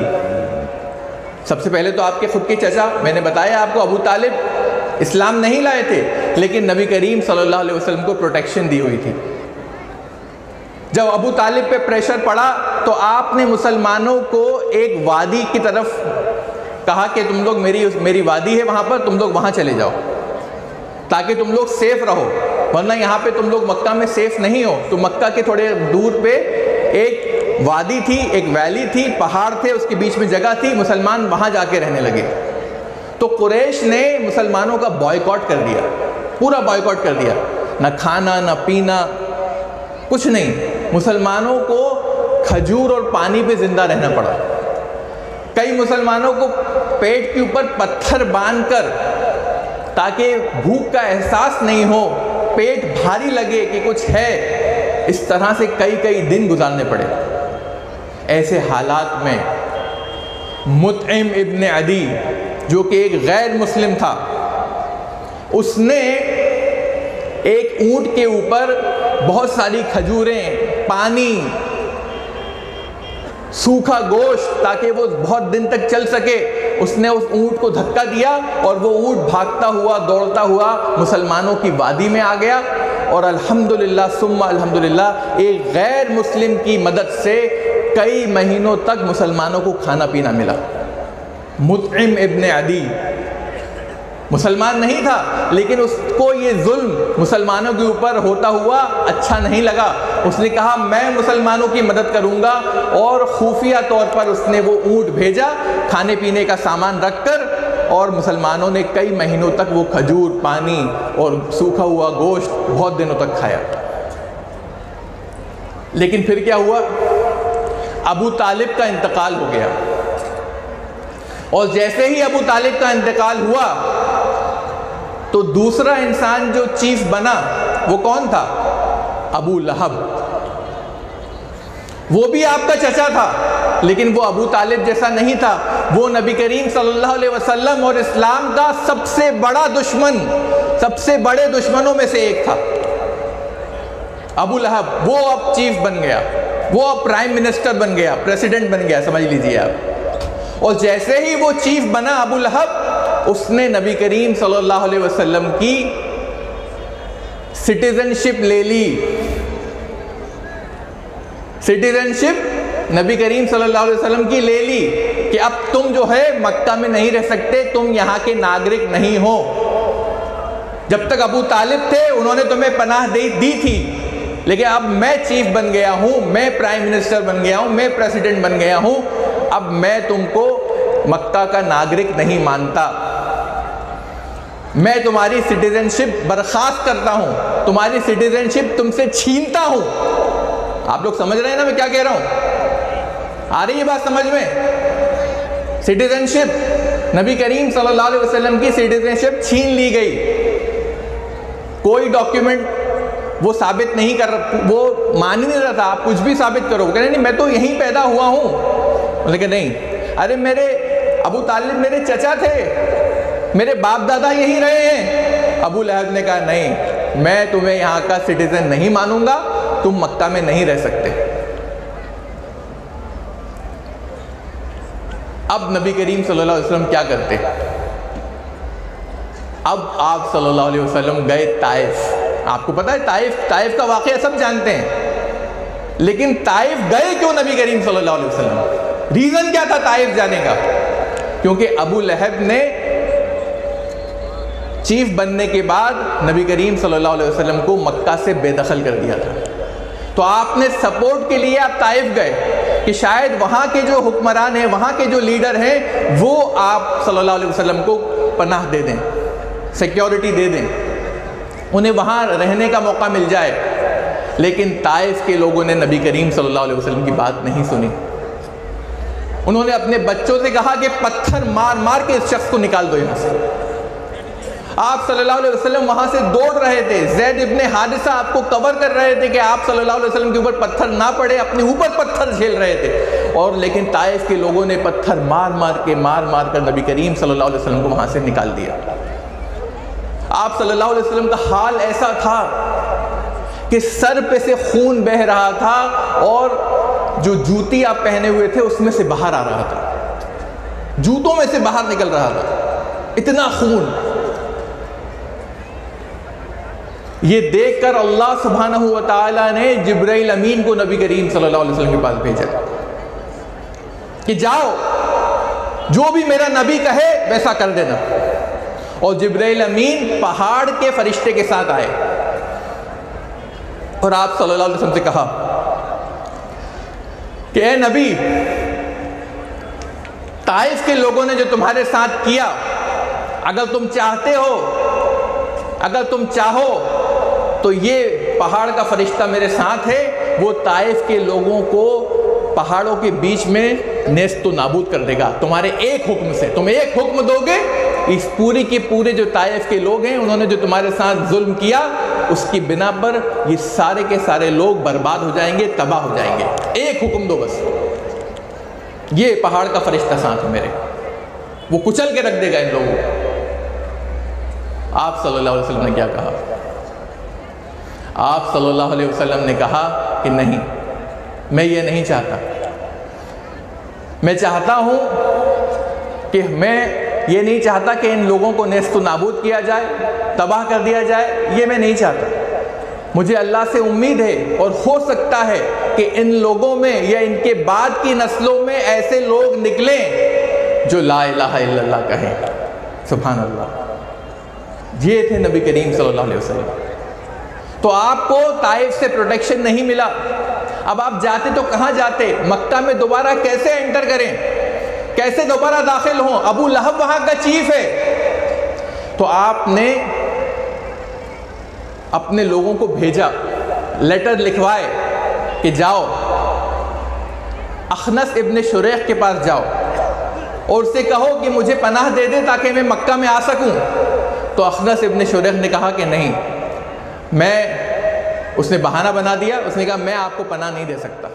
سب سے پہلے تو آپ کے خود کے چچا، میں نے بتایا آپ کو، ابو طالب اسلام نہیں لائے تھے لیکن نبی کریم صلی اللہ علیہ وسلم کو پروٹیکشن دی ہوئی تھی۔ جب ابو طالب پہ پریشر پڑا تو آپ نے مسلمانوں کو ایک وادی کی طرف کہا کہ تم لوگ میری وادی ہے وہاں پر، تم لوگ وہاں چلے جاؤ تاکہ تم لوگ سیف رہو، ورنہ یہاں پہ تم لوگ مکہ میں سیف نہیں ہو۔ تو مکہ کے تھوڑے دور پہ ایک وادی تھی، ایک ویلی تھی، پہاڑ تھے، اس کے بیچ میں جگہ تھی، مسلمان وہاں جا کے رہنے لگے۔ تو قریش نے مسلمانوں کا بائیکاٹ کر دیا، پورا بائیکاٹ کر دیا، نہ کھانا نہ پینا کچھ نہیں، مسلمانوں کو کھجور اور پانی پہ زندہ رہنا پڑا۔ کئی مسلمانوں کو پیٹ کے اوپر پتھر باندھ کر تاکہ بھوک کا احساس نہیں ہو، پیٹ بھاری لگے کہ کچھ ہے، اس طرح سے کئی دن گزارنے پڑے۔ ایسے حالات میں مطعم ابن عدی جو کہ ایک غیر مسلم تھا، اس نے ایک اونٹ کے اوپر بہت ساری کھجوریں، پانی، سوکھا گوشت تاکہ وہ بہت دن تک چل سکے، اس نے اس اونٹ کو دھکا دیا اور وہ اونٹ بھاگتا ہوا دوڑتا ہوا مسلمانوں کی وادی میں آ گیا، اور الحمدللہ ثم الحمدللہ ایک غیر مسلم کی مدد سے کئی مہینوں تک مسلمانوں کو کھانا پینا ملا۔ مطعم ابن عدی مسلمان نہیں تھا لیکن اس کو یہ ظلم مسلمانوں کے اوپر ہوتا ہوا اچھا نہیں لگا۔ اس نے کہا میں مسلمانوں کی مدد کروں گا، اور خفیہ طور پر اس نے وہ اونٹ بھیجا کھانے پینے کا سامان رکھ کر، اور مسلمانوں نے کئی مہینوں تک وہ کھجور، پانی اور سوکھا ہوا گوشت بہت دنوں تک کھایا۔ لیکن پھر کیا ہوا؟ ابو طالب کا انتقال ہو گیا، اور جیسے ہی ابو طالب کا انتقال ہوا تو دوسرا انسان جو چیف بنا وہ کون تھا؟ ابو لہب۔ وہ بھی آپ کا چچا تھا لیکن وہ ابو طالب جیسا نہیں تھا، وہ نبی کریم صلی اللہ علیہ وسلم اور اسلام کا سب سے بڑا دشمن، سب سے بڑے دشمنوں میں سے ایک تھا ابو لہب۔ وہ اب چیف بن گیا، وہ اب پرائم منسٹر بن گیا، پریسیڈنٹ بن گیا، سمجھ لیجئے آپ۔ اور جیسے ہی وہ چیف بنا ابو لہب، اس نے نبی کریم صلی اللہ علیہ وسلم کی سٹیزن شپ لے لی۔ سٹیزن شپ نبی کریم صلی اللہ علیہ وسلم کی لے لی کہ اب تم جو ہے مکہ میں نہیں رہ سکتے، تم یہاں کے ناگرک نہیں ہو۔ جب تک ابو طالب تھے انہوں نے تمہیں پناہ دی تھی، لیکن اب میں چیف بن گیا ہوں، میں پرائم منسٹر بن گیا ہوں، میں پریسیڈنٹ بن گیا ہوں، اب میں تم کو مکہ کا ناگرک نہیں مانتا، میں تمہاری سٹیزن شپ برخاست کرتا ہوں، تمہاری سٹیزن شپ تم سے چھینتا ہوں۔ آپ لوگ سمجھ رہے ہیں نا میں کیا کہہ رہا ہوں؟ آ رہی ہے بات سمجھ میں؟ سٹیزن شپ، نبی کریم صلی اللہ علیہ وسلم کی سٹیزن شپ چھین لی گئی، کوئی ڈاکیومنٹ وہ ثابت نہیں کر رہا، وہ مان ہی نہیں رہا تھا آپ کچھ بھی ثابت کرو، کہہ رہے نہیں میں تو یہیں پیدا ہوا ہوں۔ لیکن نہیں، ارے میرے ابو طالب میرے چچا تھے، میرے باپ دادا یہیں رہے ہیں۔ ابو لہب نے کہا نہیں، میں تمہیں یہاں کا سٹیزن نہیں مانوں گا، تم مکہ میں نہیں رہ سکتے۔ اب نبی کریم صلی اللہ علیہ وسلم کیا کرتے؟ اب آپ صلی اللہ علیہ وسلم گئے طائف۔ آپ کو پتا ہے طائف کا واقعہ سب جانتے ہیں، لیکن طائف گئے کیوں نبی کریم صلی اللہ علیہ وسلم؟ ریزن کیا تھا طائف جانے کا؟ کیونکہ ابو لہب نے چیف بننے کے بعد نبی کریم صلی اللہ علیہ وسلم کو مکہ سے بے دخل کر دیا تھا، تو آپ نے سپورٹ کے لیے آپ طائف گئے کہ شاید وہاں کے جو حکمران ہیں، وہاں کے جو لیڈر ہیں، وہ آپ صلی اللہ علیہ وسلم کو پناہ دے دیں، سیکیورٹی دے دیں، انہیں وہاں رہنے کا موقع مل جائے۔ لیکن طائف کے لوگوں نے نبی کریم صلی اللہ علیہ وسلم کی بات نہیں سنی۔ انہوں نے اپنے بچوں سے کہا کہ پتھر مار مار کے اس شخص کو نکال دو یہاں سے۔ آپ صلی اللہ علیہ وسلم وہاں سے دوڑ رہے تھے، زید ابن حارثہ آپ کو کور کر رہے تھے کہ آپ صلی اللہ علیہ وسلم کے اوپر پتھر نہ پڑے، اپنے اوپر پتھر جھیل رہے تھے، اور لیکن طائف کے لوگوں نے پتھر مار مار کر نبی کریم صلی اللہ علیہ وسلم کو وہاں سے نکال دیا۔ آپ صلی اللہ علیہ وسلم کا حال ایسا تھا کہ سر پہ سے خون بہہ رہا تھا، اور جو جوتی آپ پہنے ہوئے تھے اس میں سے باہر آ رہا تھا، جوتوں میں سے باہر نکل رہا تھا، اتنا خون۔ یہ دیکھ کر اللہ سبحانہ و تعالیٰ نے جبرائیل امین کو نبی کریم صلی اللہ علیہ وسلم کے پاس بھیجا کہ جاؤ، جو بھی میرا نبی کہے ویسا کر دینا۔ اور جبرائیل امین پہاڑ کے فرشتے کے ساتھ آئے، اور آپ صلی اللہ علیہ وسلم سے کہا کہ اے نبی، طائف کے لوگوں نے جو تمہارے ساتھ کیا، اگر تم چاہتے ہو، اگر تم چاہو تو یہ پہاڑ کا فرشتہ میرے ساتھ ہے، وہ طائف کے لوگوں کو پہاڑوں کے بیچ میں نیست و نابود کر دے گا تمہارے ایک حکم سے۔ تم ایک حکم دو گے، اس پوری کے پورے جو طائف کے لوگ ہیں، انہوں نے جو تمہارے ساتھ ظلم کیا، اس کی بنا پر یہ سارے کے سارے لوگ برباد ہو جائیں گے، تباہ ہو جائیں گے۔ ایک حکم دو بس، یہ پہاڑ کا فرشتہ ساتھ ہے میرے، وہ کچل کے رکھ دے گا ان لوگوں کو۔ آپ صلی اللہ علیہ وسلم نے کیا کہا؟ آپ صلی اللہ علیہ وسلم نے کہا کہ نہیں، میں یہ نہیں چاہتا، میں چاہتا ہوں کہ میں یہ نہیں چاہتا کہ ان لوگوں کو نیست و نابود کیا جائے، تباہ کر دیا جائے، یہ میں نہیں چاہتا۔ مجھے اللہ سے امید ہے، اور ہو سکتا ہے کہ ان لوگوں میں یا ان کے بعد کی نسلوں میں ایسے لوگ نکلیں جو لا الہ الا اللہ کہیں۔ سبحان اللہ۔ یہ تھے نبی کریم صلی اللہ علیہ وسلم۔ تو آپ کو طائف سے پروٹیکشن نہیں ملا، اب آپ جاتے تو کہاں جاتے؟ مکہ میں دوبارہ کیسے انٹر کریں، کیسے دوبارہ داخل ہوں؟ ابو لہب وہاں کا چیف ہے۔ تو آپ نے اپنے لوگوں کو بھیجا، لیٹر لکھوائے کہ جاؤ اخنس ابن شریح کے پاس جاؤ اور اسے کہو کہ مجھے پناہ دے دے تاکہ میں مکہ میں آ سکوں۔ تو اخنس ابن شریح نے کہا کہ نہیں، اس نے بہانہ بنا دیا، اس نے کہا میں آپ کو پناہ نہیں دے سکتا۔